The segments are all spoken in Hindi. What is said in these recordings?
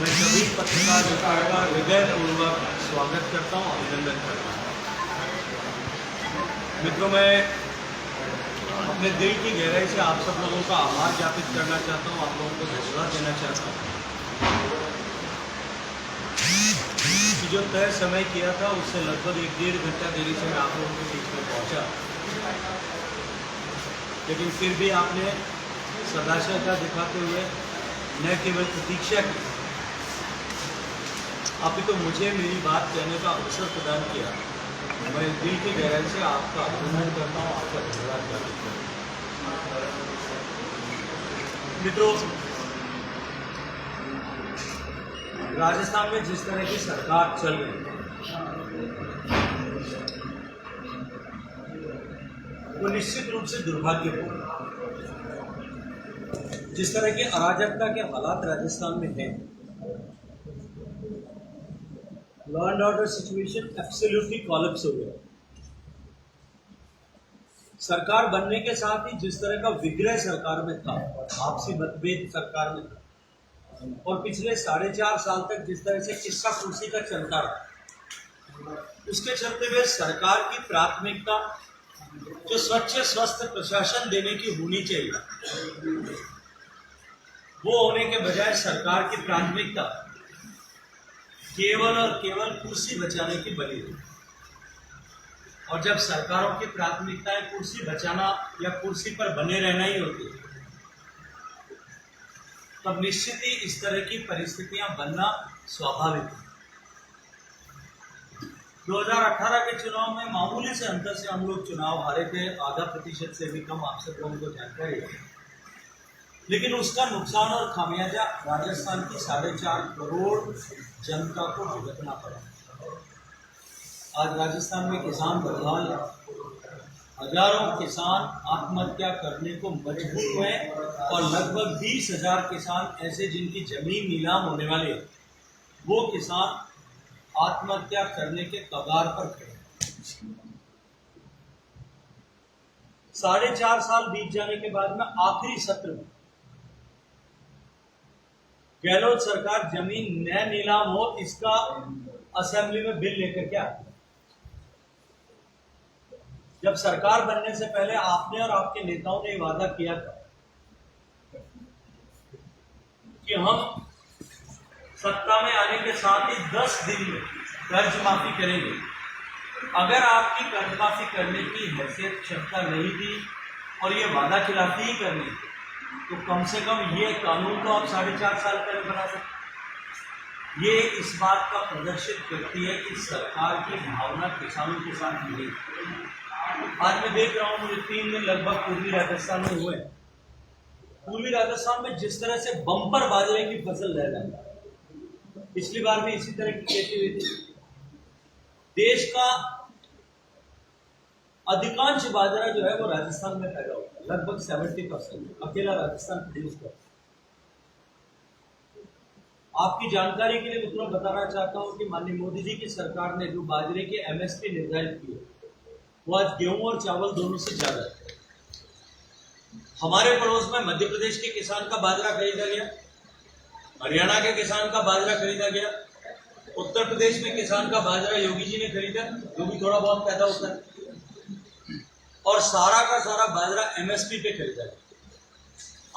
मैं सभी पत्रकार मित्रों का हृदयपूर्वक स्वागत करता हूं, अभिनंदन करता हूं। मित्रों, मैं अपने दिल की गहराई से आप सब लोगों का आभार ज्ञापित करना चाहता हूं, आप लोगों को धन्यवाद देना चाहता हूं कि जो तय समय किया था उससे लगभग 1-1.5 घंटा देरी से मैं आप लोगों के बीच में पहुंचा, लेकिन फिर भी आपने सदाशयता दिखाते हुए न केवल प्रतीक्षा की, अभी तो मुझे मेरी बात कहने का अवसर प्रदान किया। मैं दिल की गहराई से आपका अभिनंदन करता हूँ, आपका धन्यवाद ज्ञापित करता हूँ। मित्रों, राजस्थान में जिस तरह की सरकार चल रही है वो निश्चित रूप से दुर्भाग्यपूर्ण है। जिस तरह की अराजकता के हालात राजस्थान में हैं, law and order situation absolutely collapse हो गया। सरकार बनने के साथ ही जिस तरह का विग्रह सरकार में था, आपसी मतभेद सरकार में था, और पिछले 4.5 साल तक जिस तरह से किस्सा कुर्सी का चलता रहा, उसके चलते हुए सरकार की प्राथमिकता जो स्वच्छ स्वस्थ प्रशासन देने की होनी चाहिए, वो होने के बजाय सरकार की प्राथमिकता केवल और केवल कुर्सी बचाने की बनी हुई। और जब सरकारों की प्राथमिकताएं कुर्सी बचाना या कुर्सी पर बने रहना ही होती है, तब निश्चित ही इस तरह की परिस्थितियां बनना स्वाभाविक है। 2018 के चुनाव में मामूली से अंतर से हम लोग चुनाव हारे थे, आधा प्रतिशत से भी कम, आप सब लोगों को जानकारी है। लेकिन उसका नुकसान और खामियाजा राजस्थान की 4.5 करोड़ जनता को भुगतना पड़ा। आज राजस्थान में किसान बदहाल है। हजारों किसान आत्महत्या करने को मजबूर हुए और लगभग 20,000 किसान ऐसे जिनकी जमीन नीलाम होने वाली है, वो किसान आत्महत्या करने के कगार पर खड़े। 4.5 साल बीत जाने के बाद में आखिरी सत्र में गहलोत सरकार जमीन न नीलाम हो इसका असेंबली में बिल लेकर के आती है। जब सरकार बनने से पहले आपने और आपके नेताओं ने वादा किया था कि हम सत्ता में आने के साथ ही 10 दिन में कर्ज माफी करेंगे। अगर आपकी कर्ज माफी करने की हैसियत क्षमता नहीं थी और ये वादा खिलाफी ही करनी थी, तो कम से कम ये कानून तो आप 4.5 साल पहले बना सकते। ये इस बात का प्रदर्शित करती है कि सरकार की भावना किसानों के साथ नहीं। आज मैं देख रहा हूँ, मुझे 3 दिन लगभग पूर्वी राजस्थान में हुए। पूर्वी राजस्थान में जिस तरह से बम्पर बाजरे की फसल ले रहा है, पिछली बार भी इसी तरह की खेती हुई थी। देश का अधिकांश बाजरा जो है वो राजस्थान में पैदा होता है, लगभग 70% अकेला राजस्थान प्रोड्यूस करता है। आपकी जानकारी के लिए मित्रों बताना चाहता हूं कि माननीय मोदी जी की सरकार ने जो बाजरे की एमएसपी निर्धारित की है, वो आज गेहूं और चावल दोनों से ज्यादा है। हमारे पड़ोस में मध्य प्रदेश के किसान का बाजरा खरीदा गया, हरियाणा के किसान का बाजरा खरीदा गया, उत्तर प्रदेश में किसान का बाजरा योगी जी ने खरीदा, जो भी थोड़ा बहुत पैदा होता है, और सारा का सारा बाजरा एमएसपी पे खरीदा गया।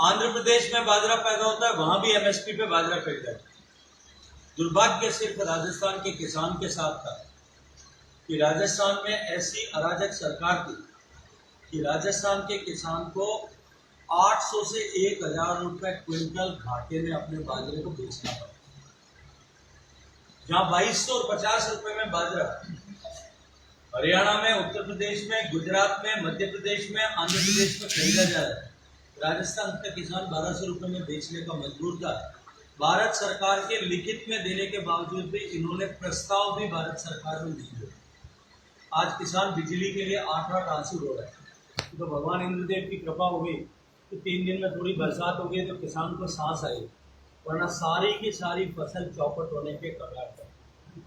आंध्र प्रदेश में बाजरा पैदा होता है, वहां भी एमएसपी पे बाजरा खरीदा गया। दुर्भाग्य सिर्फ राजस्थान के किसान के साथ था कि राजस्थान में ऐसी अराजक सरकार थी कि राजस्थान के किसान को 800 से 1,000 रुपए क्विंटल घाटे में अपने बाजरे को बेचना पड़ा। जहां 2200 और 50 रुपए में बाजरा हरियाणा में, उत्तर प्रदेश में, गुजरात में, मध्य प्रदेश में, आंध्र प्रदेश में खरीदा जा रहा है, राजस्थान का किसान 1200 रुपए में बेचने का मजबूर था। भारत सरकार के लिखित में देने के बावजूद भी इन्होंने प्रस्ताव भी भारत सरकार में नहीं दिया। आज किसान बिजली के लिए 8-8 आंसू रो रहा है। तो भगवान इंद्रदेव की कृपा हो गई तो 3 दिन में थोड़ी बरसात हो गई तो किसान को सांस आई, वरना सारी की सारी फसल चौपट होने के कगार पर।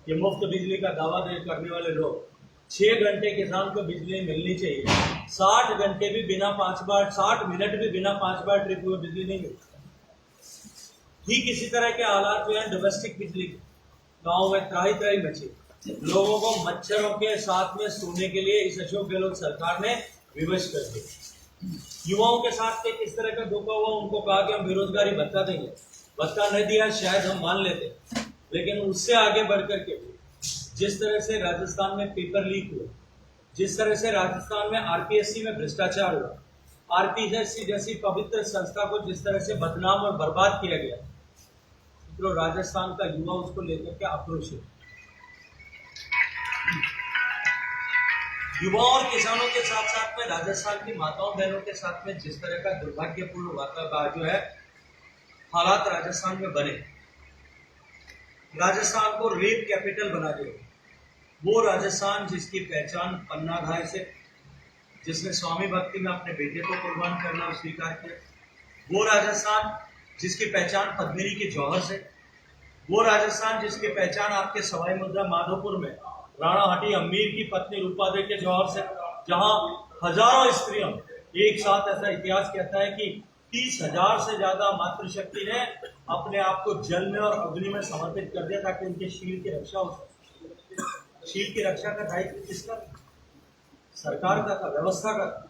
ये मुफ्त बिजली का दावा करने वाले लोग, 6 घंटे किसान को बिजली मिलनी चाहिए, 60 घंटे भी बिना 5 बार, 60 मिनट भी बिना 5 बार ट्रिप हुए बिजली नहीं मिलती। ठीक इसी तरह के हालात जो है डोमेस्टिक बिजली गाँव में त्राही त्राही मची, लोगों को मच्छरों के साथ में सोने के लिए इस अशोक गहलोत सरकार ने विवश कर दिया। युवाओं के साथ में किस तरह का धोखा हुआ, उनको कहा कि हम बेरोजगारी भत्ता देंगे, भत्ता नहीं दिया शायद हम मान लेते, लेकिन उससे आगे बढ़कर के जिस तरह से राजस्थान में पेपर लीक हुआ, जिस तरह से राजस्थान में आरपीएससी में भ्रष्टाचार हुआ, आरपीएससी जैसी पवित्र संस्था को जिस तरह से बदनाम और बर्बाद किया गया, तो राजस्थान का युवा उसको लेकर के आक्रोशित। युवा और किसानों के साथ साथ में राजस्थान की माताओं बहनों के साथ में जिस तरह का दुर्भाग्यपूर्ण वातावरण जो है हालात राजस्थान में बने, राजस्थान को रेप कैपिटल बना दिया। वो राजस्थान जिसकी पहचान पन्ना घाय से, जिसने स्वामी भक्ति में अपने बेटे को कुर्बान करना स्वीकार किया, वो राजस्थान जिसकी पहचान पद्मिनी के जौहर से, वो राजस्थान जिसकी पहचान आपके सवाई माधोपुर में राणा हटी अमीर की पत्नी रूपादेवी के जौहर से, जहां हजारों स्त्रियों एक साथ, ऐसा इतिहास कहता है कि 30,000 से ज्यादा मातृशक्ति ने अपने आप को जल में और अग्नि में समर्पित कर दिया ताकि उनके शील की रक्षा हो सके। शील की रक्षा का दायित्व किसका? सरकार का था, व्यवस्था का था।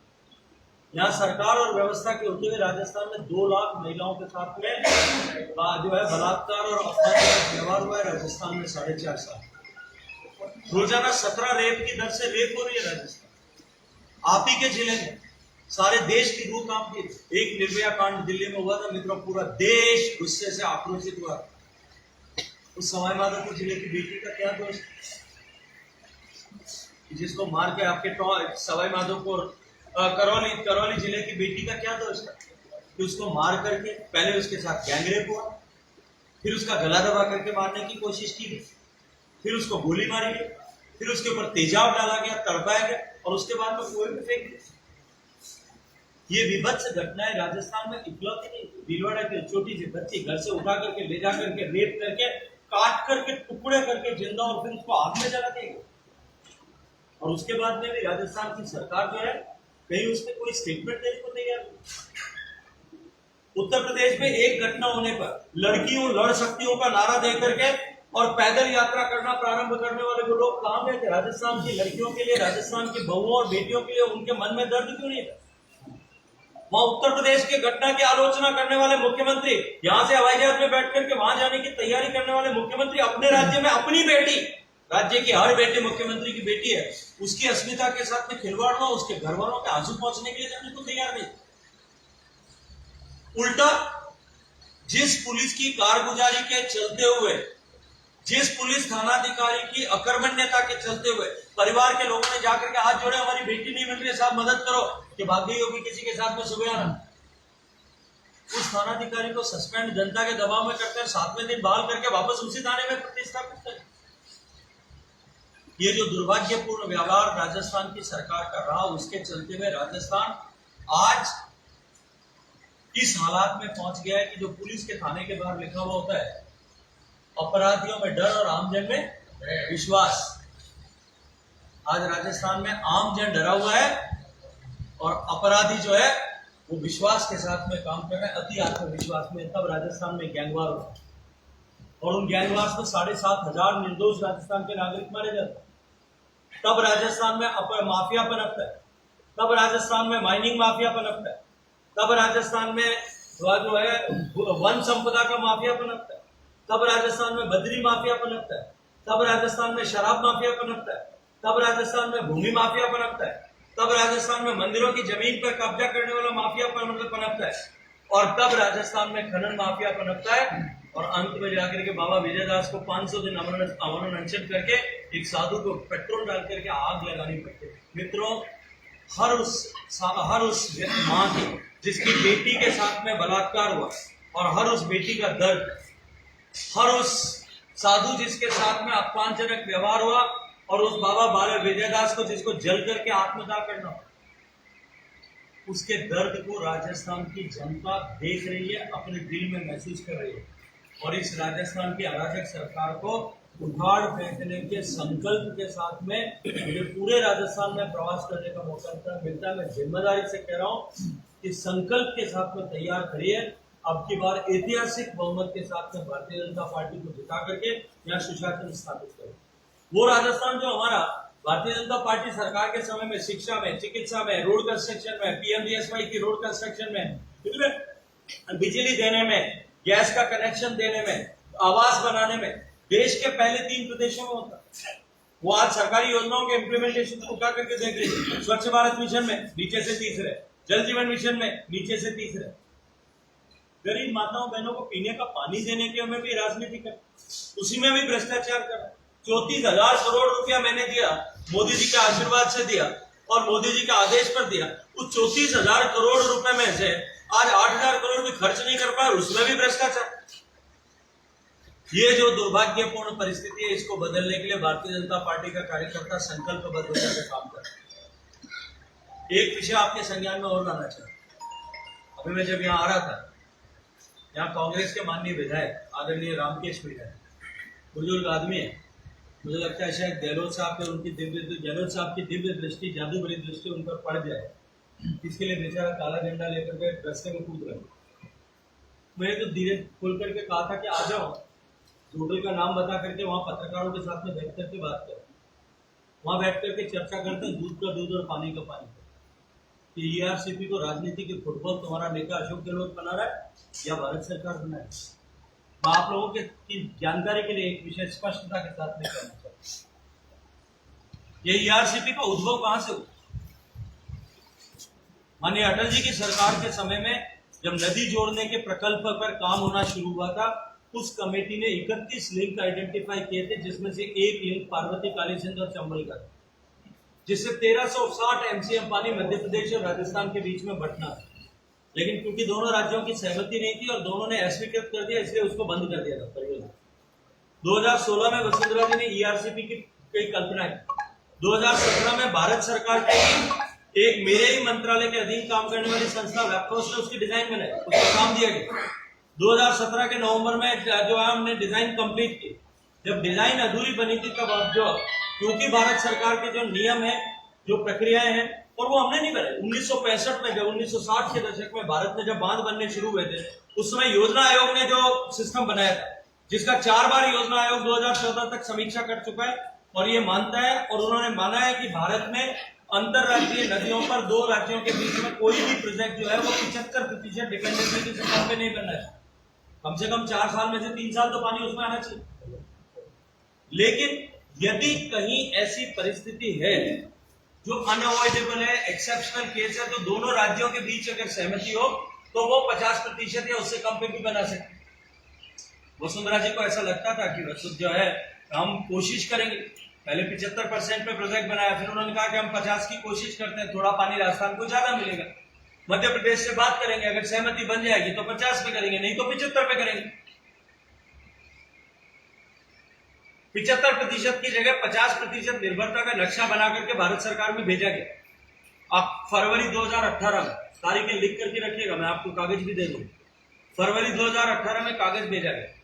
यहाँ सरकार और व्यवस्था के होते हुए राजस्थान में 2 लाख महिलाओं के साथ में जो है बलात्कार और अपमानजनक व्यवहार हुआ है। राजस्थान में 4.5 साल रोजाना 17 रेप की दर से रेप हो रही है राजस्थान। आप ही के जिले में सारे देश की रूह कांपती है। एक निर्भया कांड दिल्ली में हुआ था मित्रों, पूरा देश गुस्से से आक्रोशित हुआ। उस सवाई माधोपुर जिले की बेटी का क्या दोष, जिसको मार के आपके सवाई माधोपुर करौली जिले की बेटी का क्या दोष है कि उसको मार करके पहले उसके साथ गैंगरेप हुआ, फिर उसका गला दबा करके मारने की कोशिश की गई, फिर उसको गोली मारी गई, फिर उसके ऊपर तेजाब डाला गया, तड़पाया गया और उसके बाद में कुएं में फेंक दिया। ये विभत्स घटनाएं राजस्थान में इकलौती नहीं। भीलवाड़ा की छोटी सी बच्ची घर से उठा करके ले जा करके रेप करके काट करके टुकड़े करके जिंदा और फिर उसको आग में जला देंगे। और उसके बाद में भी राजस्थान की सरकार जो है कहीं उसने कोई स्टेटमेंट देने को तैयार नहीं। उत्तर प्रदेश में एक घटना होने पर लड़कियों लड़ सकती का नारा दे करके और पैदल यात्रा करना प्रारंभ करने वाले वो लोग कहां गए थे? राजस्थान की लड़कियों के लिए, राजस्थान की बहुओं और बेटियों के लिए उनके मन में दर्द क्यों नहीं था? वहां उत्तर प्रदेश की घटना की आलोचना करने वाले मुख्यमंत्री, यहां से हवाई जहाज में बैठ करके वहां जाने की तैयारी करने वाले मुख्यमंत्री अपने राज्य में अपनी बेटी, राज्य की हर बेटी मुख्यमंत्री की बेटी है, उसकी अस्मिता के साथ में खिलवाड़ हुआ, उसके घर वालों के आंसू पहुंचने के लिए जाने को तैयार नहीं। उल्टा जिस पुलिस की कारगुजारी के चलते हुए, जिस पुलिस थानाधिकारी की अकर्मण्यता के चलते हुए परिवार के लोगों ने जाकर के हाथ जोड़े, हमारी बेटी नहीं मिल रही है साहब मदद करो, कि भाग गई होगी किसी के साथ में सुबह आना, उस थानाधिकारी को सस्पेंड जनता के दबाव में करते हैं, 7वें दिन बहाल करके वापस उसी थाने में प्रतिस्थापित करें। ये जो दुर्भाग्यपूर्ण व्यवहार राजस्थान की सरकार का रहा, उसके चलते हुए राजस्थान आज इस हालात में पहुंच गया है कि जो पुलिस के थाने के बाहर लिखा हुआ होता है अपराधियों में डर और आमजन में विश्वास, आज राजस्थान में आमजन डरा हुआ है और अपराधी जो है वो विश्वास के साथ में काम कर रहे हैं, अति आत्मविश्वास में। तब राजस्थान में गैंगवार हुआ और उन गैंगवार्स में 7,500 निर्दोष राजस्थान के नागरिक मारे जाते। तब राजस्थान में माफिया पनपता है, तब राजस्थान में माइनिंग माफिया पनपता है, तब राजस्थान में जो है वन संपदा का माफिया पनपता है, तब राजस्थान में बदरी माफिया पनपता है, तब राजस्थान में शराब माफिया पनपता है, तब राजस्थान में भूमि माफिया पनपता है, तब राजस्थान में मंदिरों की जमीन पर कब्जा करने वाला माफिया पनपता है, और तब राजस्थान में खनन माफिया पनपता है। और अंत में जाकर के बाबा विजयदास को 500 दिन अमरण अनशन करके एक साधु को पेट्रोल डाल करके आग लगानी पड़ती है। मित्रों, हर उस मां की जिसकी बेटी के साथ में बलात्कार हुआ, और हर उस बेटी का दर्द, हर उस साधु जिसके साथ में अपमानजनक व्यवहार हुआ, और उस बाबा विजयदास को जिसको जल करके आत्मदाह करना, उसके दर्द को राजस्थान की जनता देख रही है, अपने दिल में महसूस कर रही है। और इस राजस्थान की अराजक सरकार को उखाड़ फेंकने के संकल्प के साथ में मुझे पूरे राजस्थान में प्रवास करने का मौका मिलता है। मैं जिम्मेदारी से कह रहा हूं कि संकल्प के साथ में तैयार करिए। अब की बार ऐतिहासिक बहुमत के साथ में भारतीय जनता पार्टी को जिता करके यहाँ सुशासन स्थापित करें। वो राजस्थान जो हमारा भारतीय जनता पार्टी सरकार के समय में शिक्षा में, चिकित्सा में, रोड कंस्ट्रक्शन में, पीएमजीएसवाई की रोड कंस्ट्रक्शन में, बिजली देने में, गैस का कनेक्शन देने में, आवास बनाने में देश के पहले 3 प्रदेशों में होता। वो आज सरकारी योजनाओं के इम्प्लीमेंटेशन को उठा करके देख लीजिए। स्वच्छ भारत मिशन में नीचे से तीसरे, जल जीवन मिशन में नीचे से तीसरे। गरीब माताओं बहनों को पीने का पानी देने के में भी राजनीति कर, उसी में भी भ्रष्टाचार कर। 34,000 करोड़ रुपया मैंने दिया, मोदी जी के आशीर्वाद से दिया और मोदी जी के आदेश पर दिया। उस 34,000 करोड़ रुपए में से आज 8,000 करोड़ भी खर्च नहीं कर पाए, उसमें भी भ्रष्टाचार। ये जो दुर्भाग्यपूर्ण परिस्थिति है, इसको बदलने के लिए भारतीय जनता पार्टी का कार्यकर्ता संकल्पबद्ध होकर के काम कर रहा है। एक विषय आपके संज्ञान में और लाना चाहिए। अभी मैं जब यहाँ आ रहा था, यहाँ कांग्रेस के माननीय विधायक आदरणीय रामकेश मीणा बुजुर्ग आदमी है, मुझे लगता है शायद गहलोत साहब के उनकी गहलोत साहब की दिव्य दृष्टि, जादू भरी दृष्टि उन पर पड़ जाए, इसके लिए बेचारा काला झंडा लेकर के रास्ते में कूद रहे। मैंने तो धीरे खोल करके कहा था कि आ जाओ, होटल का नाम बता करके वहां पत्रकारों के साथ में बैठ करके बात करें, वहां बैठ करके चर्चा करते हैं, दूध का दूध और पानी का पानी। कि ईआरसीपी को राजनीति के फुटबॉल तुम्हारा नेता अशोक गहलोत बना रहा है या भारत सरकार बना है? मैं आप लोगों की जानकारी के लिए एक विषय स्पष्टता के साथ में करना चाहता हूं। ये ईआरसीपी का उद्भव कहां से हुआ? माननीय अटल जी की सरकार के समय में जब नदी जोड़ने के प्रकल्प पर काम होना शुरू हुआ था, उस कमेटी ने 31 लिंक आइडेंटिफाई किए थे, जिसमें से एक लिंक पार्वती, कालीसिंध और चंबल का, जिससे 1360 एमसीएम पानी मध्य प्रदेश और राजस्थान के बीच में बंटना। लेकिन क्योंकि दोनों राज्यों की सहमति नहीं थी और दोनों ने अस्वीकृत कर दिया, इसलिए उसको बंद कर दिया था परियोजना। 2016 में वसुंधरा जी ने ईआरसीपी की कल्पना की। 2017 में भारत सरकार के एक मेरे ही मंत्रालय के अधीन काम करने वाली संस्था वैप्कोस ने उसकी डिजाइन बनाई, उसको काम दिया गया। 2017 के नवंबर में जो है हमने डिजाइन कंप्लीट की। जब डिजाइन अधूरी बनी थी तब अब जो, क्योंकि भारत सरकार के जो नियम है, जो प्रक्रियाएं हैं, और वो हमने नहीं बनाई। 1965 में जब 1960 के दशक में भारत में जब बांध बनने शुरू हुए थे, उस समय योजना आयोग ने जो सिस्टम बनाया था, जिसका 4 बार योजना आयोग 2014 तक समीक्षा कर चुका है और ये मानता है और उन्होंने माना है कि भारत में अंतरराज्यीय नदियों पर 2 राज्यों के बीच में कोई भी प्रोजेक्ट जो है वो 75% डिपेंडेंसी के सिस्टम पे नहीं बनना चाहिए। कम से कम 4 साल में से 3 साल तो पानी उसमें आना चाहिए। लेकिन यदि कहीं ऐसी परिस्थिति है जो अनअवॉइडेबल है, एक्सेप्शनल केस है, तो दोनों राज्यों के बीच अगर सहमति हो तो वो 50% या उससे कम पे भी बना सकते। वसुंधरा जी को ऐसा लगता था कि वसुंध जो है हम कोशिश करेंगे, पहले 75% पे प्रोजेक्ट बनाया, फिर उन्होंने कहा कि हम 50 की कोशिश करते हैं, थोड़ा पानी राजस्थान को ज्यादा मिलेगा, मध्य प्रदेश से बात करेंगे, अगर सहमति बन जाएगी तो 50 पे करेंगे, नहीं तो 75 पे करेंगे। 75% की जगह 50% निर्भरता का नक्शा बना करके भारत सरकार में भेजा गया। अब फरवरी 2018 में, तारीखें लिख करके रखिएगा, मैं आपको कागज भी दे दूंगा। फरवरी 2018 में कागज भेजा गया।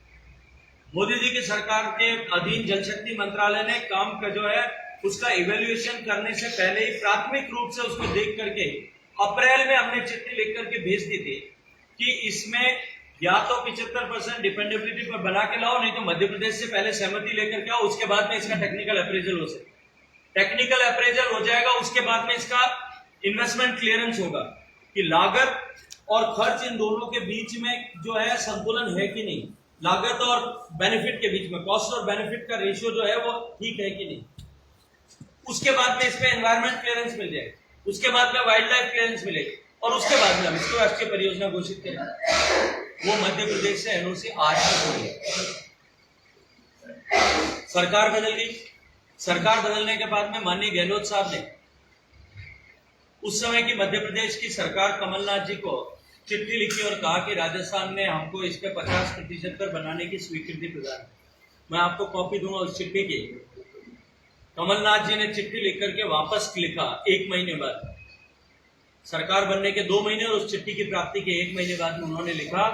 मोदी जी की सरकार के अधीन जल शक्ति मंत्रालय ने काम का जो है उसका इवेल्युएशन करने से पहले ही प्राथमिक रूप से उसको देख करके अप्रैल में हमने चिट्ठी लिख करके भेज दी थी कि इसमें या तो 75% डिपेंडेबिलिटी पर बना के लाओ, नहीं तो मध्य प्रदेश से पहले सहमति लेकर के आओ, उसके बाद में इसका टेक्निकल अप्रेजल हो सके। टेक्निकल अप्रेजल हो जाएगा, उसके बाद में इसका इन्वेस्टमेंट क्लियरेंस होगा कि लागत और खर्च इन दोनों के बीच में जो है संतुलन है कि नहीं, लागत और बेनिफिट के बीच में कॉस्ट और बेनिफिट का रेशियो जो है वो ठीक है कि नहीं। उसके बाद में इसमें एनवायरमेंट क्लियरेंस मिल जाएगा, उसके बाद में वाइल्ड लाइफ क्लियरेंस मिलेगी और उसके बाद में हम इसको राष्ट्रीय परियोजना घोषित करेंगे। वो मध्य प्रदेश से एनओसी आज तक हो गई। सरकार बदल गई। सरकार बदलने के बाद में माननीय गहलोत साहब ने उस समय की मध्य प्रदेश की सरकार कमलनाथ जी को चिट्ठी लिखी और कहा कि राजस्थान ने हमको इस पे 50% पर बनाने की स्वीकृति प्रदान। मैं आपको कॉपी दूंगा उस चिट्ठी की। कमलनाथ जी ने चिट्ठी लिख करके वापस लिखा 1 महीने बाद, सरकार बनने के 2 महीने और उस चिट्ठी की प्राप्ति के 1 महीने बाद में उन्होंने लिखा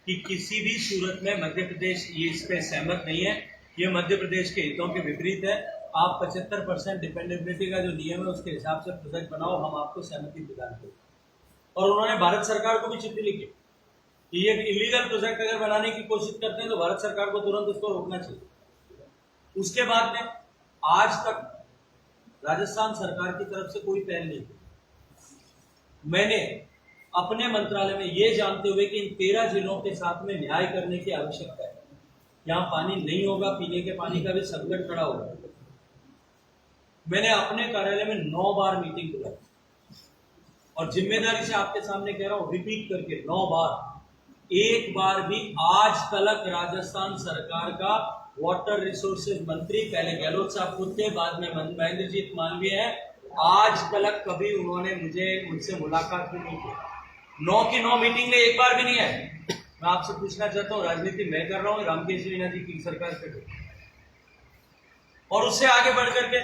कि किसी भी सूरत में मध्य प्रदेश ये इस पे सहमत नहीं है, ये मध्य प्रदेश के हितों के विपरीत है। आप 75% डिपेंडेबिलिटी का जो नियम है उसके हिसाब से प्रोजेक्ट बनाओ, हम आपको सहमति प्रदान करें। और उन्होंने भारत सरकार को भी चिट्ठी लिखी कि ये इलीगल प्रोजेक्ट अगर बनाने की कोशिश करते हैं तो भारत सरकार को तुरंत उसको रोकना चाहिए। उसके बाद में आज तक राजस्थान सरकार की तरफ से कोई पहल नहीं की। मैंने अपने मंत्रालय में ये जानते हुए कि इन 13 जिलों के साथ में न्याय करने की आवश्यकता है, यहाँ पानी नहीं होगा, पीने के पानी का भी संकट खड़ा होगा, मैंने अपने कार्यालय में 9 बार मीटिंग बुलाई और जिम्मेदारी से आपके सामने कह रहा हूं, रिपीट करके 9 बार, एक बार भी आज तक राजस्थान सरकार का वाटर रिसोर्सेज मंत्री, पहले गहलोत साहब खुद थे, बाद में महेंद्रजीत मालवीय है, आज तक कभी उन्होंने मुझसे मुलाकात भी नहीं की। 9 की 9 मीटिंग में एक बार भी नहीं आए। मैं आपसे पूछना चाहता हूँ, राजनीति मैं कर रहा हूँ, रामकेश मीणा जी की सरकार कर, और उससे आगे बढ़ करके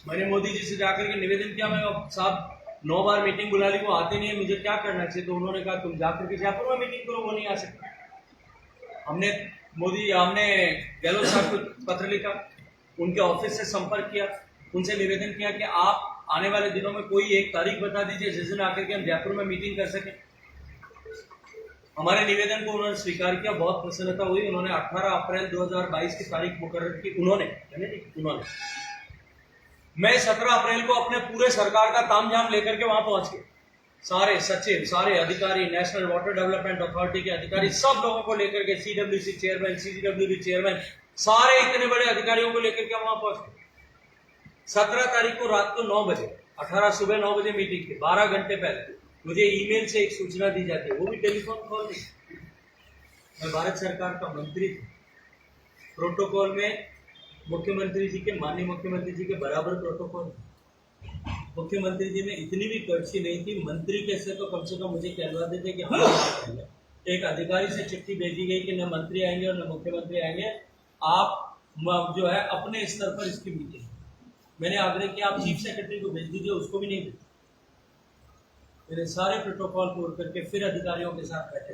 मैंने मोदी जी से जाकर के निवेदन किया, मैं साहब 9 बार मीटिंग बुला ली, वो आते नहीं है, मुझे क्या करना चाहिए? तो उन्होंने कहा तुम जाकर के जयपुर में मीटिंग करो, वो नहीं आ सकते। हमने गहलोत साहब को पत्र लिखा, उनके ऑफिस से संपर्क किया, उनसे निवेदन किया कि आप आने वाले दिनों में कोई एक तारीख बता दीजिए जिस दिन आकर के हम जयपुर में मीटिंग कर सकें। हमारे निवेदन को उन्होंने स्वीकार किया, बहुत प्रसन्नता हुई। उन्होंने 18 अप्रैल 2022 की तारीख मुकर्रर की। उन्होंने मैं 17 अप्रैल को अपने पूरे सरकार का तामझाम लेकर के वहां पहुंच गया, सारे सचिव, सारे अधिकारी, नेशनल वाटर डेवलपमेंट अथॉरिटी के अधिकारी, सब लोगों को लेकर के, CWC चेयरमैन, CGWB चेयरमैन, सारे इतने बड़े अधिकारियों को लेकर के वहां पहुंच गए। 17 तारीख को रात को 9 बजे, 18 सुबह 9 बजे मीटिंग के 12 घंटे पहले मुझे ईमेल से एक सूचना दी जाती है, वो भी टेलीफोन कॉल नहीं। मैं भारत सरकार का मंत्री था, प्रोटोकॉल में मुख्यमंत्री जी के, माननीय मुख्यमंत्री जी के बराबर प्रोटोकॉल। मुख्यमंत्री जी में इतनी भी कर्ची नहीं थी, मंत्री कैसे तो कम से कम मुझे कहलवा देते कि हम एक अधिकारी से चिट्ठी भेजी गई कि न मंत्री आएंगे और न मुख्यमंत्री आएंगे, आप जो है अपने स्तर पर इसकी मीटिंग। मैंने आग्रह किया आप चीफ सेक्रेटरी को भेज दीजिए, उसको भी नहीं भेजा। मैंने सारे प्रोटोकॉल पूर्ण करके फिर अधिकारियों के साथ बैठे,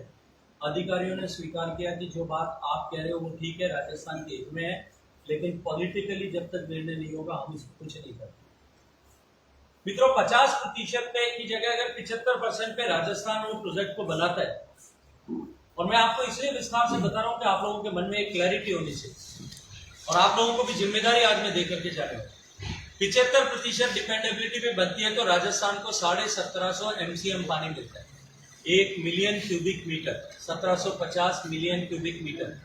अधिकारियों ने स्वीकार किया कि जो बात आप कह रहे हो वो ठीक है, राजस्थान के हित में है, लेकिन पॉलिटिकली जब तक निर्णय नहीं होगा हम इसको कुछ नहीं करते। मित्रों, 50% पे की जगह अगर 75% पे राजस्थान वो प्रोजेक्ट को बनाता है, और मैं आपको इसलिए विस्तार से बता रहा हूं कि आप लोगों के मन में एक क्लैरिटी होनी चाहिए और आप लोगों को भी जिम्मेदारी आज मैं देकर के जा रहा हूं। 75% डिपेंडेबिलिटी पे बनती है तो राजस्थान को 1750 MCM पानी मिलता है, 1 million cubic metre, 1750 million cubic metre,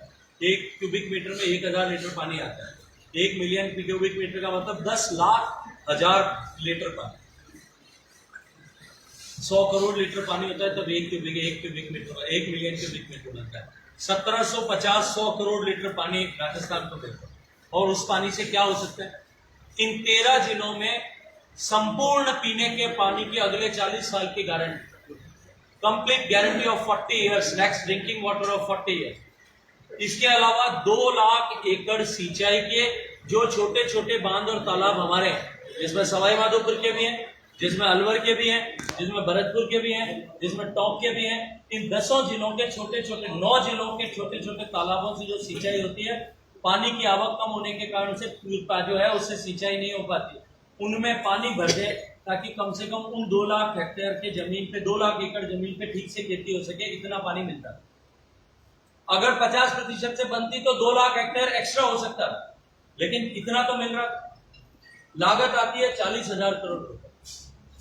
1 cubic metre में 1000 लीटर पानी आता है। 1 मिलियन क्यूबिक मीटर का मतलब 10 लाख हजार लीटर पानी, 100 करोड़ लीटर पानी होता है तब 1 cubic metre, 1 million cubic metre बनता है। 1750 100 करोड़ लीटर पानी राजस्थान को मिलता है, और उस पानी से क्या हो सकता है? इन 13 जिलों में संपूर्ण पीने के पानी की अगले 40 साल की guarantee, complete guarantee of 40 years, next drinking water of 40 years. इसके अलावा 2 लाख एकड़ सिंचाई के जो छोटे छोटे बांध और तालाब हमारे हैं, जिसमें सवाई माधोपुर के भी हैं, जिसमें अलवर के भी हैं, जिसमें भरतपुर के भी हैं, जिसमें टॉप के भी हैं, इन 10 जिलों के छोटे छोटे 9 जिलों के छोटे छोटे तालाबों से जो सिंचाई होती है, पानी की आवक कम होने के कारण से जो है उससे सिंचाई नहीं हो पाती, उनमें पानी भर दे ताकि कम से कम उन 2 लाख हेक्टेयर के जमीन पे, 2 लाख एकड़ जमीन पे ठीक से खेती हो सके, इतना पानी मिलता। अगर 50% से बनती तो 2 लाख हेक्टेयर एक्स्ट्रा हो सकता, लेकिन इतना तो मिल रहा। लागत आती है 40,000 करोड़ रुपए,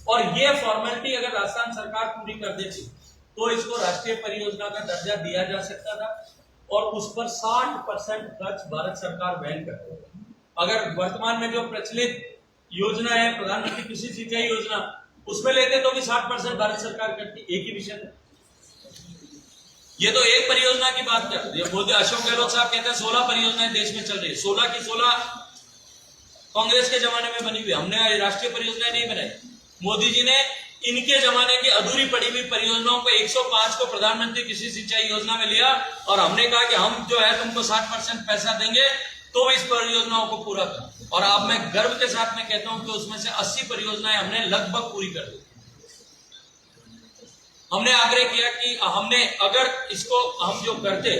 और ये फॉर्मेलिटी अगर राजस्थान सरकार पूरी कर देती तो इसको राष्ट्रीय परियोजना का दर्जा दिया जा सकता था, और उस पर 60% खर्च भारत सरकार वहन करती है। अगर वर्तमान में जो प्रचलित योजना है प्रधानमंत्री कृषि सिंचाई योजना, उसमें लेते तो भी 60% भारत सरकार करती। एक ही विषय है, ये तो एक परियोजना की बात कर रहे हैं। मोदी, अशोक गहलोत साहब कहते हैं 16 परियोजनाएं देश में चल रही है, 16 की 16 कांग्रेस के जमाने में बनी हुई, हमने राष्ट्रीय परियोजनाएं नहीं बनाई। मोदी जी ने इनके जमाने की अधूरी पड़ी हुई परियोजनाओं को 105 को प्रधानमंत्री कृषि सिंचाई योजना में लिया, और हमने कहा कि हम जो है तुमको 60% पैसा देंगे तो इस परियोजनाओं को पूरा कर। और अब मैं गर्व के साथ में कहता हूं कि उसमें से 80 परियोजनाएं हमने लगभग पूरी कर दी। हमने आग्रह किया कि हमने अगर इसको हम जो करते,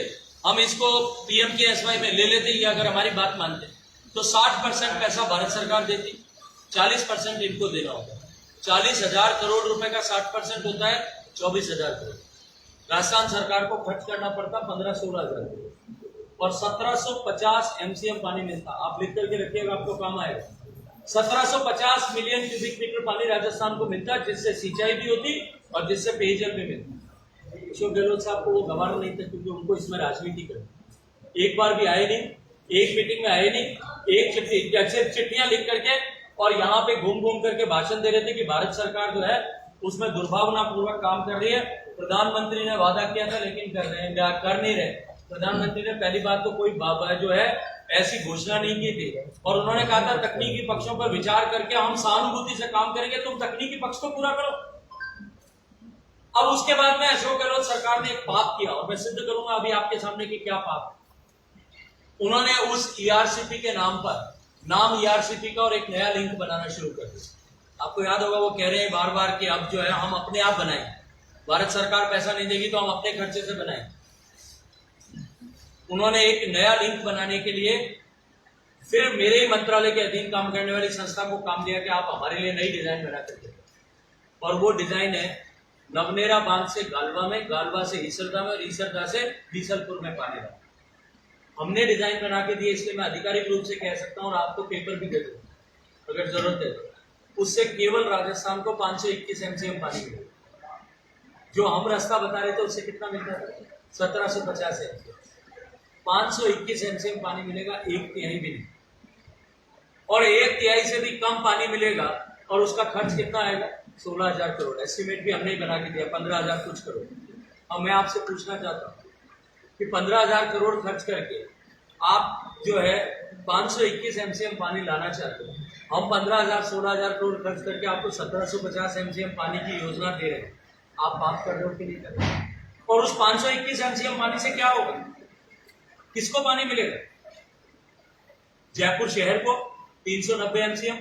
हम इसको PMKSY में ले लेते, या अगर हमारी बात मानते तो 60% पैसा भारत सरकार देती, 40% इनको देना होगा। 40,000 करोड़ रुपए का 60% होता है 24,000 करोड़। राजस्थान सरकार को खर्च करना पड़ता 15-16 हजार और 1750 MCM पानी मिलता। आप लिख करके रखिएगा, आपको काम आएगा। 1750 मिलियन क्यूबिक मीटर पानी राजस्थान को मिलता, जिससे सिंचाई भी होती और जिससे पेयजल भी मिलता। अशोक गहलोत साहब को वो गवारा नहीं था, क्योंकि उनको इसमें राजनीति करनी। एक बार भी आए नहीं, एक मीटिंग में आए नहीं, एक चिट्ठियां लिख करके और यहाँ पे घूम घूम करके भाषण दे रहे थे कि भारत सरकार जो है उसमें दुर्भावनापूर्वक काम कर रही है। प्रधानमंत्री ने वादा किया था लेकिन कर नहीं रहे। प्रधानमंत्री ने पहली बात तो कोई जो है ऐसी घोषणा नहीं की थी, और उन्होंने कहा था तकनीकी पक्षों पर विचार करके हम सहानुभूति से काम करेंगे, तुम तकनीकी पक्ष को पूरा करो। अब उसके बाद में अशोक गहलोत सरकार ने एक पाप किया, और मैं सिद्ध करूंगा अभी आपके सामने कि क्या पाप। उन्होंने उस ERCP के नाम ERCP का और एक नया लिंक बनाना शुरू कर दिया। आपको याद होगा वो कह रहे हैं बार बार कि अब जो है हम अपने आप बनाएंगे, भारत सरकार पैसा नहीं देगी तो हम अपने खर्चे से बनाएंगे। उन्होंने एक नया लिंक बनाने के लिए फिर मेरे ही मंत्रालय के अधीन काम करने वाली संस्था को काम दिया कि आप हमारे लिए नई डिजाइन बना करके, और वो डिजाइन है नवनेरा बांध से गालवा में, गालवा से ईसरदा में और ईसरदा से बीसलपुर में पानी डाला। हमने डिजाइन बना के दिए, इसलिए मैं आधिकारिक रूप से कह सकता हूँ और आपको पेपर भी दे दूँ अगर जरूरत है। उससे केवल राजस्थान को 521 MCM पानी मिलेगा। जो हम रास्ता बता रहे थे उससे कितना मिलता था? 1750 MCM। 521 MCM पानी मिलेगा, 1/3 भी नहीं, और 1/3 से भी कम पानी मिलेगा, और उसका खर्च कितना आएगा? 16,000 करोड़। एस्टिमेट भी हमने ही बना के दिया, 15,000 कुछ करोड़। अब मैं आपसे पूछना चाहता हूँ कि 15,000 करोड़ खर्च करके आप जो है 521 MCM पानी लाना चाहते हो। हम 15,000 16,000 करोड़ खर्च करके आपको 1750 MCM पानी की योजना दे रहे हैं। आप बात कर रहे हो कि नहीं कर रहे? और उस 521 MCM पानी से क्या होगा? किसको पानी मिलेगा? जयपुर शहर को 390 MCM,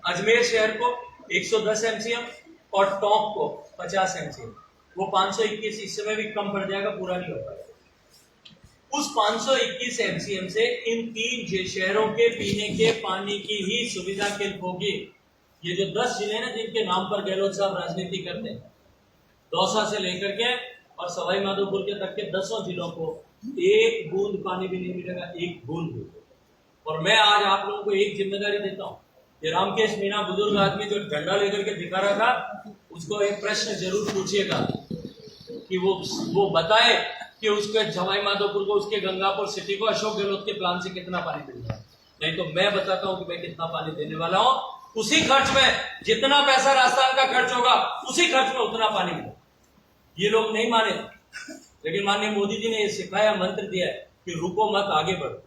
अजमेर शहर को 110 MCM और टोंक को 50 MCM। वो 521 इस समय भी कम पड़ जाएगा, पूरा नहीं हो पाएगा। उस 521 MCM से इन 3 शहरों के पीने के पानी की ही सुविधा के होगी। ये जो 10 जिले ना जिनके नाम पर गहलोत साहब राजनीति करते हैं, दौसा से लेकर के और सवाई माधोपुर के तक के 10 जिलों को एक बूंद पानी भी नहीं मिलेगा, एक बूंद भी। और मैं आज आप लोगों को एक जिम्मेदारी देता हूँ, ये रामकेश मीणा बुजुर्ग आदमी जो झंडा लेकर के दिखा रहा था, उसको एक प्रश्न जरूर पूछिएगा कि वो बताए कि उसके सवाई माधोपुर को, उसके गंगापुर सिटी को अशोक गहलोत के प्लान से कितना पानी मिल रहा है। नहीं तो मैं बताता हूं कि मैं कितना पानी देने वाला हूं। उसी खर्च में जितना पैसा राजस्थान का खर्च होगा, उसी खर्च में उतना पानी मिलेगा। ये लोग नहीं माने, लेकिन माननीय मोदी जी ने ये सिखाया, मंत्र दिया है कि रुको मत, आगे बढ़ो।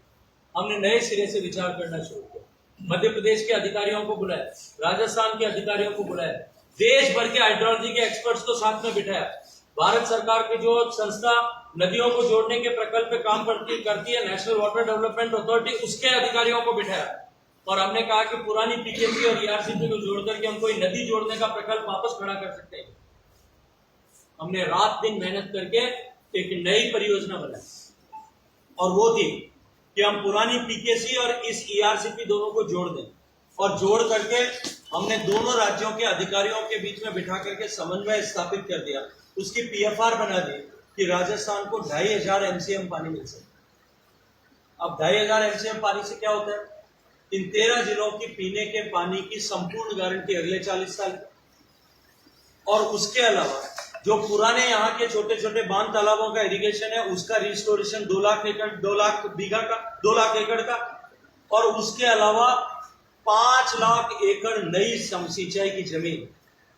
हमने नए सिरे से विचार करना शुरू किया। मध्य प्रदेश के अधिकारियों को बुलाया, राजस्थान के अधिकारियों को बुलाया, देश भर के हाइड्रोलॉजी के एक्सपर्ट्स को साथ में बिठाया। भारत सरकार की जो संस्था नदियों को जोड़ने के प्रकल्प पे काम करती है, नेशनल वाटर डेवलपमेंट अथॉरिटी, उसके अधिकारियों को बिठाया और हमने कहा कि पुरानी PKC और ERCP को जोड़ करके हम कोई नदी जोड़ने का प्रकल्प वापस खड़ा कर सकते हैं। हमने रात दिन मेहनत करके एक नई परियोजना बनाई, और वो थी कि हम पुरानी PKC और इस ERCP दोनों को जोड़ दें, और जोड़ करके हमने दोनों राज्यों के अधिकारियों के बीच में बिठा करके समन्वय स्थापित कर दिया। उसकी PFR बना दी कि राजस्थान को 2,500 MCM पानी मिल सके। अब 2,500 MCM पानी से क्या होता है? इन 13 जिलों की पीने के पानी की संपूर्ण गारंटी अगले 40 साल, और उसके अलावा जो पुराने यहाँ के छोटे छोटे बांध तालाबों का इरिगेशन है, उसका रिस्टोरेशन 2 लाख एकड़, 2 लाख बीघा का, 2 लाख एकड़ का, और उसके अलावा 5 लाख एकड़ नई सिंचाई की जमीन।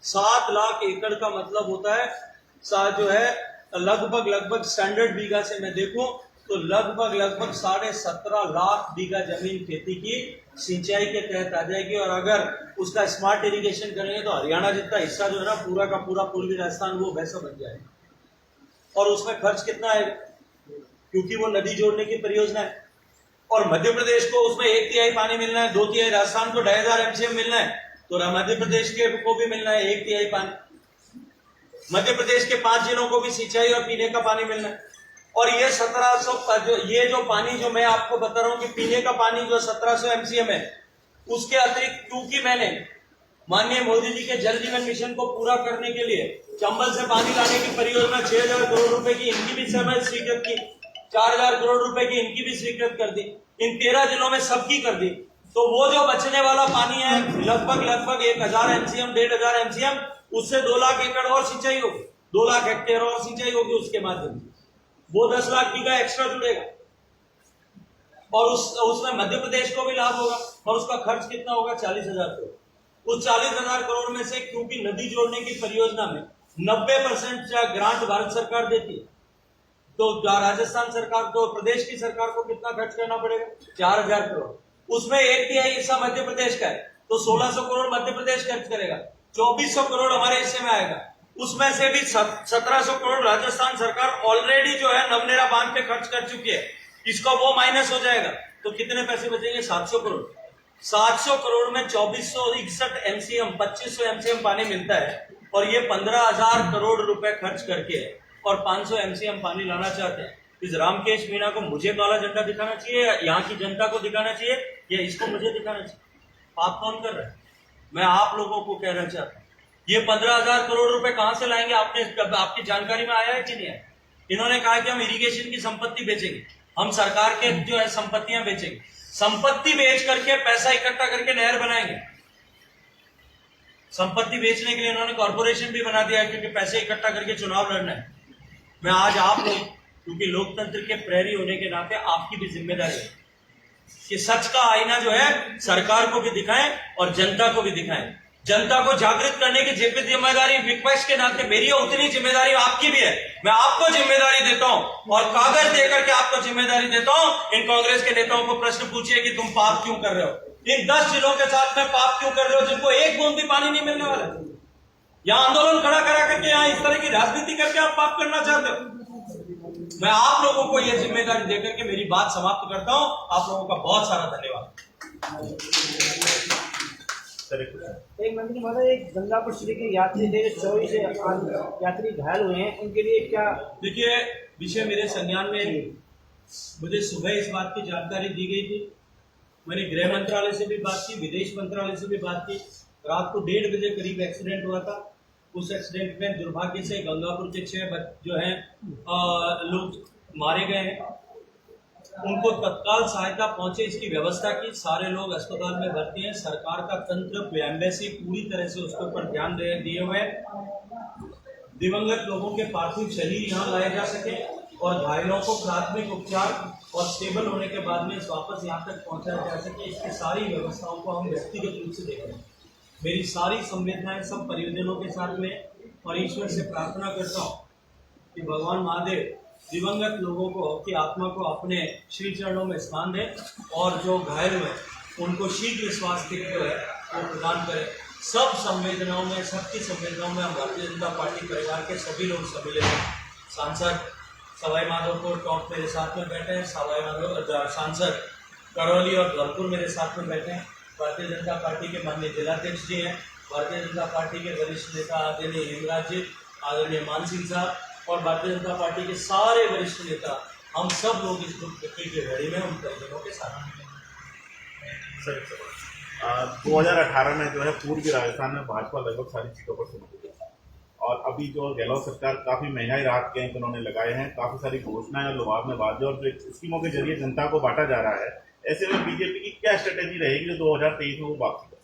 7 लाख एकड़ का मतलब होता है जो है लगभग स्टैंडर्ड बीघा से मैं देखूं तो लगभग 17.5 लाख बीघा जमीन खेती की सिंचाई के तहत आ जाएगी। और अगर उसका स्मार्ट इरिगेशन करेंगे तो हरियाणा जितना हिस्सा जो है ना, पूरा का पूरा पूर्वी राजस्थान, वो वैसा बन जाएगा। और उसमें खर्च कितना है? क्योंकि वो नदी जोड़ने की परियोजना है, और मध्य प्रदेश को उसमें 1/3 पानी मिलना है, 2/3 राजस्थान को 2,500 MCM मिलना है, तो मध्य प्रदेश के को भी मिलना है 1/3 पानी। मध्य प्रदेश के 5 जिलों को भी सिंचाई और पीने का पानी मिलना है। और ये 1700 जो पानी जो मैं आपको बता रहा हूं कि पीने का पानी जो 1700 MCM है, उसके अतिरिक्त क्योंकि मैंने माननीय मोदी जी के जल जीवन मिशन को पूरा करने के लिए चंबल से पानी लाने की परियोजना 6,000 करोड़ रुपए की इनकी भी समय स्वीकृत की, 4,000 करोड़ रुपए की इनकी भी स्वीकृत कर दी, इन 13 जिलों में सबकी कर दी। तो वो जो बचने वाला पानी है लगभग 1,000 एमसीएम 1,500 एमसीएम, उससे 2 लाख एकड़ और सिंचाई होगी, 2 लाख हेक्टेयर और सिंचाई होगी उसके माध्यम से। वो 10 लाख बीघा एक्स्ट्रा जुड़ेगा और उसमें मध्य प्रदेश को भी लाभ होगा। और उसका खर्च कितना होगा? 40,000 करोड़। उस 40,000 करोड़ में से क्योंकि नदी जोड़ने की परियोजना में 90% ग्रांट भारत सरकार देती है, तो राजस्थान सरकार को, प्रदेश की सरकार को कितना खर्च करना पड़ेगा? 4,000 करोड़। उसमें 1/3 हिस्सा मध्य प्रदेश का है, तो 1,600 करोड़ मध्य प्रदेश खर्च करेगा, 2,400 करोड़ हमारे हिस्से में आएगा। उसमें से भी 1,700 करोड़ राजस्थान सरकार ऑलरेडी जो है नवनेरा बांध पे खर्च कर चुकी है, इसका वो माइनस हो जाएगा, तो कितने पैसे बचेंगे? 700 करोड़। 700 करोड़ में 2,461 एमसीएम 2,500 एमसीएम पानी मिलता है, और ये 15,000 करोड़ रुपए खर्च करके और 500 एमसीएम पानी लाना चाहते हैं। इस रामकेश मीणा को मुझे काला झंडा दिखाना चाहिए, यहाँ की जनता को दिखाना चाहिए, या इसको मुझे दिखाना चाहिए? पाप कौन कर रहा है? मैं आप लोगों को कहना चाहता हूँ, ये 15,000 करोड़ रुपए कहां से लाएंगे? आपकी जानकारी में आया है कि नहीं है? इन्होंने कहा कि हम इरिगेशन की संपत्ति बेचेंगे, हम सरकार के जो है संपत्तियां बेचेंगे, संपत्ति बेच करके पैसा इकट्ठा करके नहर बनाएंगे। संपत्ति बेचने के लिए इन्होंने कॉर्पोरेशन भी बना दिया है, क्योंकि पैसे इकट्ठा करके चुनाव लड़ना है। मैं आज आप लोग, क्योंकि लोकतंत्र के प्रहरी होने के नाते आपकी भी जिम्मेदारी है कि सच का आईना जो है सरकार को भी दिखाएं और जनता को भी दिखाएं। जनता को जागृत करने की जिम्मेदारी विपक्ष के नाते मेरी है, उतनी जिम्मेदारी आपकी भी है। मैं आपको जिम्मेदारी देता हूं और कागज देकर के आपको जिम्मेदारी देता हूं। इन कांग्रेस के नेताओं को प्रश्न पूछिए कि तुम पाप क्यों कर रहे हो, इन 10 जिलों के साथ में पाप क्यों कर रहे हो जिनको एक बूंद भी पानी नहीं मिलने वाला। यहां आंदोलन खड़ा करा करके यहां इस तरह की राजनीति करके आप पाप करना चाहते हो। मैं आप लोगों को यह जिम्मेदारी देकर के मेरी बात समाप्त करता हूं। आप लोगों का बहुत सारा धन्यवाद। एक मंत्री महोदय, एक गंगापुर श्री के यात्री थे, 24 यात्री घायल हुए हैं, उनके लिए क्या? देखिए, विषय मेरे संज्ञान में मुझे सुबह इस बात की जानकारी दी गई थी। मैंने गृह मंत्रालय से भी बात की, विदेश मंत्रालय से भी बात की। रात को 1:30 बजे करीब एक्सीडेंट हुआ था। उस एक्सीडेंट में दुर्भाग्य से गंगापुर के 6 जो हैं लोग मारे गए हैं। उनको तत्काल सहायता पहुंचे इसकी व्यवस्था की। सारे लोग अस्पताल में भर्ती हैं। सरकार का तंत्र, एम्बेसी पूरी तरह से उसके ऊपर ध्यान दिए हुए हैं। दिवंगत लोगों के पार्थिव शरीर यहाँ लाए जा सके और घायलों को प्राथमिक उपचार और स्टेबल होने के बाद में वापस यहाँ तक पहुँचाया जा सके, इसकी सारी व्यवस्थाओं को हम व्यक्तिगत रूप से देख रहे हैं। मेरी सारी संवेदनाएं सब परिजनों के साथ में, और ईश्वर से प्रार्थना करता हूँ कि भगवान महादेव दिवंगत लोगों को की आत्मा को अपने श्री चरणों में स्थान दे, और जो घायल हुए उनको शीघ्र स्वास्थ्य जो है वो प्रदान करे। सब संवेदनाओं में, सबकी संवेदनाओं में हम भारतीय जनता पार्टी परिवार के सभी लोग सम्मिलित हैं। सांसद सवाई माधोपुर टॉप मेरे साथ में बैठे हैं, सांसद करौली और धौलपुर मेरे साथ में बैठे हैं। भारतीय जनता पार्टी के माननीय जिलाध्यक्ष जी हैं, भारतीय जनता पार्टी के वरिष्ठ नेता आदरणीय हेमराज जी, आदरणीय मान सिंह साहब और भारतीय जनता पार्टी के सारे वरिष्ठ नेता, हम सब लोग इस दुख की घड़ी में उन परिजनों के साथ हैं। 2018 में जो है पूर्वी राजस्थान में भाजपा लगभग सारी सीटों पर चुनाव हुई, और अभी जो गहलोत सरकार काफी महंगाई राहत के उन्होंने लगाए हैं, काफी सारी घोषणाएं और लुभावने वादे और जो स्कीमों के जरिए जनता को बांटा जा रहा है। ऐसे में बीजेपी की क्या स्ट्रेटेजी रहेगी जो 2023 में वो वापसी करे?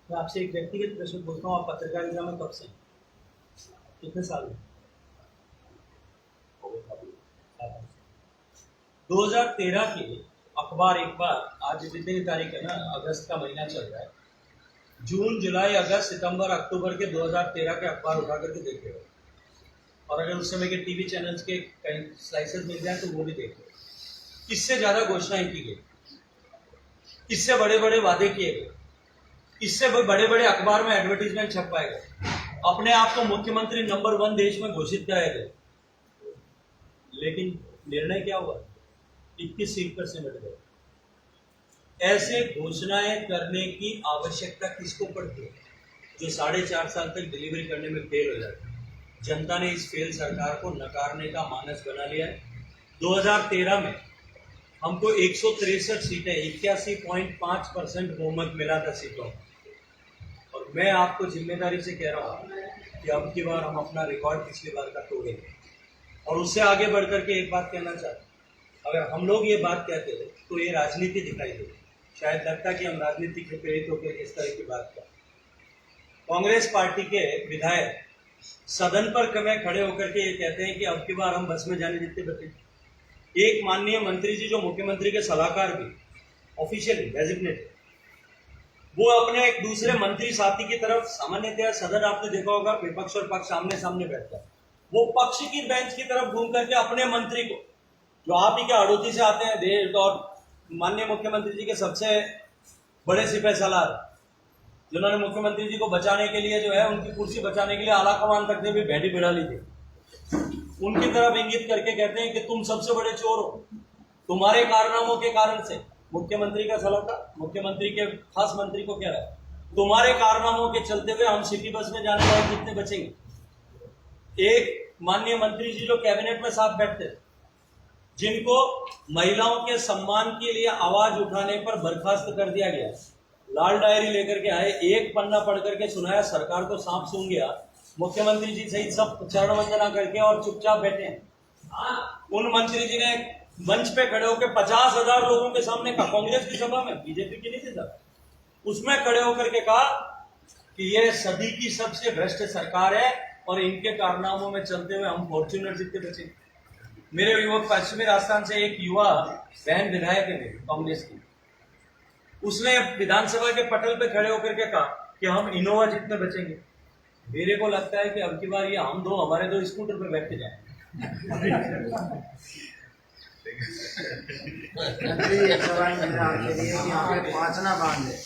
मैं आपसे एक व्यक्तिगत प्रश्न पूछता हूँ, आप पत्रकारिता में कब से, कितने साल में? 2013 के अखबार एक बार, आज कितनी तारीख है ना, अगस्त का महीना चल रहा है, जून जुलाई अगस्त सितंबर अक्टूबर के 2013 के अखबार उठा करके देखे, और अगर उस समय के टीवी चैनल्स के कहीं स्लाइसेस मिल जाए तो वो भी देखे। इससे ज्यादा घोषणाएं की गई, इससे बड़े बड़े वादे किए गए, इससे बड़े बड़े अखबार में एडवर्टीजमेंट छपवाए गए, अपने आप को मुख्यमंत्री नंबर 1 देश में घोषित कराए गए। लेकिन निर्णय क्या हुआ? 21 सीट पर सिमट गए। ऐसे घोषणाएं करने की आवश्यकता किसको पड़ती है जो 4.5 साल तक डिलीवरी करने में फेल हो जाती है? जनता ने इस फेल सरकार को नकारने का मानस बना लिया है। 2013 में हमको 163 सीटें, 81.5% बहुमत मिला था सीटों। मैं आपको जिम्मेदारी से कह रहा हूँ कि अब की बार हम अपना रिकॉर्ड पिछली बार का तोड़ेंगे। और उससे आगे बढ़ करके एक बात कहना चाहते हैं, अगर हम लोग ये बात कहते थे तो ये राजनीति दिखाई दे, शायद लगता कि हम राजनीति से प्रेरित होकर इस तरह की बात करते। कांग्रेस पार्टी के विधायक सदन पर कमे खड़े होकर के ये कहते हैं कि अब की बार हम बस में जाने देते बचे। एक माननीय मंत्री जी जो मुख्यमंत्री के सलाहकार भी ऑफिशियली डेजिग्नेटेड, वो अपने एक दूसरे मंत्री साथी की तरफ, सामान्यतः सदन आपने देखा होगा विपक्ष और पक्ष आमने सामने बैठता है, वो पक्ष की बेंच की तरफ घूम करके अपने मंत्री को, जो आप ही के हड़ौती से आते हैं देश और माननीय मुख्यमंत्री जी के सबसे बड़े सिपह सलार, जिन्होंने मुख्यमंत्री जी को बचाने के लिए जो है उनकी कुर्सी बचाने के लिए आला कमान तक ने भी बैठी बिठा ली थी, उनकी तरफ इंगित करके कहते हैं कि तुम सबसे बड़े चोर हो, तुम्हारे कारनामों के कारण से। मुख्यमंत्री का सलाहकार मुख्यमंत्री के खास मंत्री को कह रहा है, तुम्हारे कारनामों के चलते हुए हम सिटी बस में जाने वाले कितने बचेंगे। एक माननीय मंत्री जी जो कैबिनेट में साथ बैठते थे, जिनको महिलाओं के सम्मान के लिए आवाज उठाने पर बर्खास्त कर दिया गया, लाल डायरी लेकर के आए, एक पन्ना पढ़ करके सुनाया सरकार को सांप सूंघ गया, मुख्यमंत्री जी सहित सब चरण वंदना करके और चुपचाप बैठे हैं। उन मंत्री जी ने मंच पे खड़े होकर 50,000 लोगों के सामने कहा, कांग्रेस की सभा में, बीजेपी की नहीं थी सर, उसमें खड़े होकर के कहा कि ये सदी की सबसे भ्रष्ट सरकार है और इनके कारनामों में चलते हुए हम फॉर्च्यूनर जितने बचे। मेरे युवक पश्चिमी राजस्थान से एक युवा बहन विधायक है कांग्रेस की, उसने विधानसभा के पटल पे खड़े होकर के कहा कि हम इनोवा जितने बचेंगे। मेरे को लगता है कि अब की बार ये हम दो हमारे दो स्कूटर पे बैठ के जाए। एक सवाल मेरा आपके लिए कि यहाँ पे पांचना बांध है,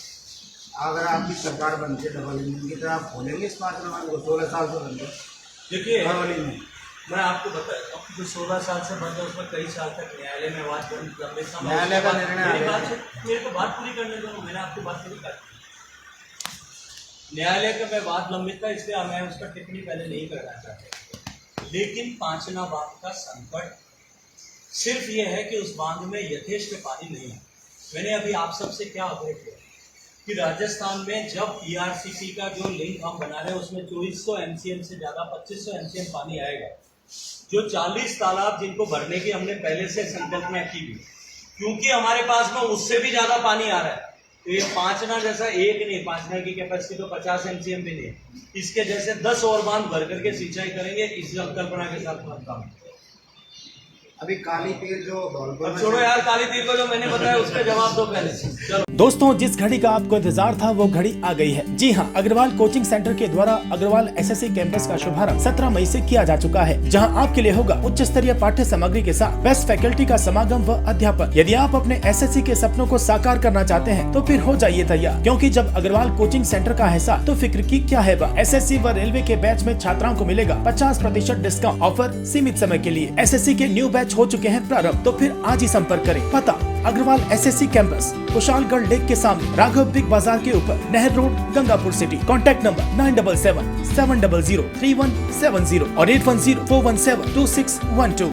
अगर आपकी सरकार बनती है डबल इंजन की तरह आप खोलेंगे इस पांचना बांध को? 16 साल से बंद है। देखिए में मैं आपको बताता हूँ, जो 16 साल से बंद है उसमें कई साल तक न्यायालय में बात लंबे समय, न्यायालय का निर्णय मेरे को बात पूरी करने दो, मैंने आपकी बात पूरी कर न्यायालय का मैं बात लंबित था, इसलिए मैं उस पर टिप्पणी पहले नहीं करना चाहता। लेकिन पांचना बांध का संकट सिर्फ ये है कि उस बांध में यथेष्ट पानी नहीं है। मैंने अभी आप सबसे क्या आग्रह किया कि राजस्थान में जब ईआरसीसी का जो लिंक हम बना रहे हैं उसमें 2400 एमसीएम से ज्यादा 2500 एमसीएम पानी आएगा, जो 40 तालाब जिनको भरने की हमने पहले से संकल्पना की हुई, क्योंकि हमारे पास में उससे भी ज्यादा पानी आ रहा है। तो ये पांचना जैसा एक नहीं, पांचना की कैपेसिटी तो 50 एमसीएम भी नहीं, इसके जैसे 10 और बांध भर करके सिंचाई करेंगे, इस संकल्पना के साथ काम। अभी काली पीर जो धौलपुर में, छोड़ो यार काली पीर को, जो मैंने बताया उसका जवाब दो पहले। चलो दोस्तों, जिस घड़ी का आपको इंतजार था वो घड़ी आ गई है। जी हाँ, अग्रवाल कोचिंग सेंटर के द्वारा अग्रवाल एसएससी कैंपस का शुभारंभ 17 मई से किया जा चुका है, जहां आपके लिए होगा उच्च स्तरीय पाठ्य सामग्री के साथ बेस्ट फैकल्टी का समागम व अध्यापन। यदि आप अपने एसएससी के सपनों को साकार करना चाहते हैं तो फिर हो जाइए तैयार, क्योंकि जब अग्रवाल कोचिंग सेंटर का हिस्सा तो फिक्र की क्या है। एसएससी व रेलवे के बैच में छात्राओं को मिलेगा 50% डिस्काउंट। ऑफर सीमित समय के लिए। एसएससी के न्यू बैच हो चुके हैं प्रारंभ, तो फिर आज ही संपर्क करें। पता Agarwal SSC campus, Kushalgarh lake के सामने, राघव बिग बाजार के ऊपर, नहर road, Gangapur city. Contact number 9777003170 और 8104172612।